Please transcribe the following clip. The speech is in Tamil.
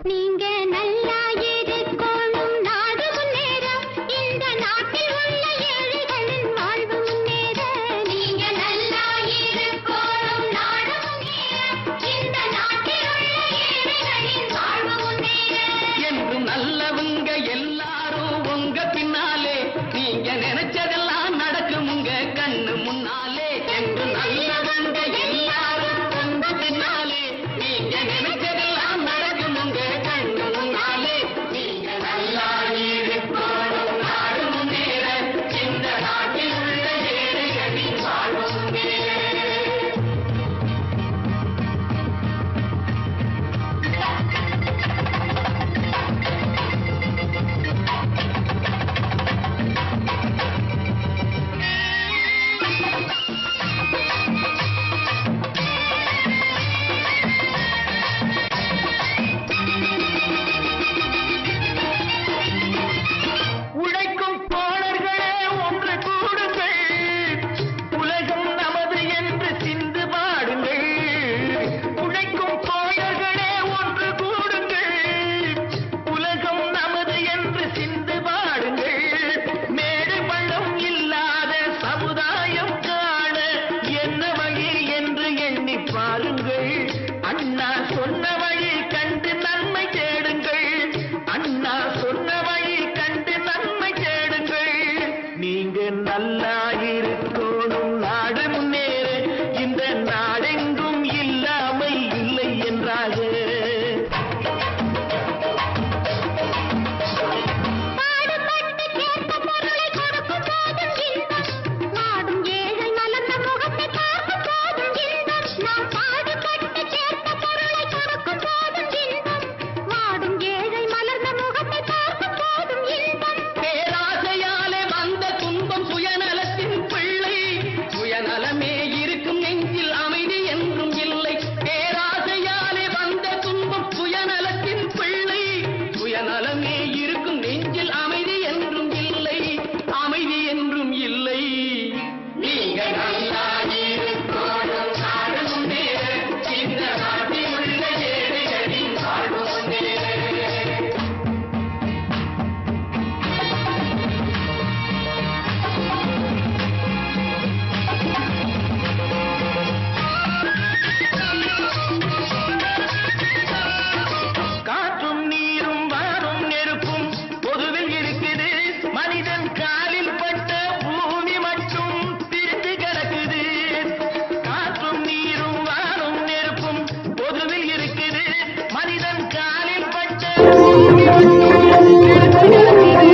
நீங்க நல்லா இருக்கணும், நாடு முன்னேற, இந்த நாட்டில் உள்ள ஏழைகளின் வாழ்வு முன்னேற. நீங்க நல்லா இருக்கணும், நாடு முன்னேற, இந்த நாட்டில் உள்ள ஏழைகளின் வாழ்வு முன்னேற. என்றும் நல்லவங்க எல்லாரும் உங்க பின்னாலே, நீங்க நினைச்சதெல்லாம் நடக்கும் உங்க கண்ணு முன்னாலே. என்று நல்லவங்க எல்லாரும் உங்க பின்னாலே, நீங்க நினைச்சதெல்லாம் நடக்கும் உங்க கண்ணு முன்னாலே. நீங்க நல்லா இருக்கணும், நாடு முன்னேற, இந்த நாட்டில் உள்ள ஏழைகளின் வாழ்வு முன்னேற. உழைக்கும் தோழர்களே ஒன்று கூடுங்கள், உலகம் நமது என்று சிந்து பாடுங்கள். உழைக்கும் தோழர்களே ஒன்று கூடுங்கள், உலகம் நமது என்று சிந்து பாடுங்கள். மேடு பள்ளம் இல்லாத சமுதாயம் காண என்ன வழி என்று எண்ணி பாருங்கள். அண்ணா சொன்ன வழி கண்டு நன்மை தேடுங்கள். அண்ணா சொன்ன வழி கண்டு நன்மை தேடுங்கள். நீங்க நல்லா இருக்கணும், நாடு முன்னேற, இந்த நாடெங்கும் இல்லாமை இல்லை என்றாக. பாடுபட்டு சேர்த்த பொருளை கொடுக்கும் போதும் இன்பம், வாடும் ஏழை மலர்ந்த முகத்தை பார்க்கும் போதும் இன்பம். நாம் பாடுபட்டு சேர்த்த பொருளை கொடுக்கும் போதும் இன்பம், வாடும் ஏழை மலர்ந்த முகத்தை பார்க்கும் போதும் இன்பம். பேராசையாலே வந்த துன்பம் சுயநலத்தின் பிள்ளை, சுயநலமே இருக்கும் நெஞ்சில் அமைதி என்றும் இல்லை. பேராசையாலே வந்த துன்பம் சுயநலத்தின் பிள்ளை, சுயநலமே இருக்கும் நெஞ்சில் அமைதி என்றும் இல்லை, அமைதி என்றும் இல்லை. நீங்க நல்லா இருக்கணும், நாடு முன்னேற, இந்த நாட்டில் உள்ள ஏழைகளின் வாழ்வு முன்னேற. காற்றும் நீரும் வாரும் நெருப்பும் பொதுவில் இருக்குது, மனிதன் காலில் பட்ட பூமி மட்டும் பிரிந்து கிடக்குது. காற்றும் நீரும் வாரும் நெருப்பும் பொதுவில் இருக்குது, மனிதன் காலில் பட்ட பூமி மட்டும் பிரிந்து கிடக்குது.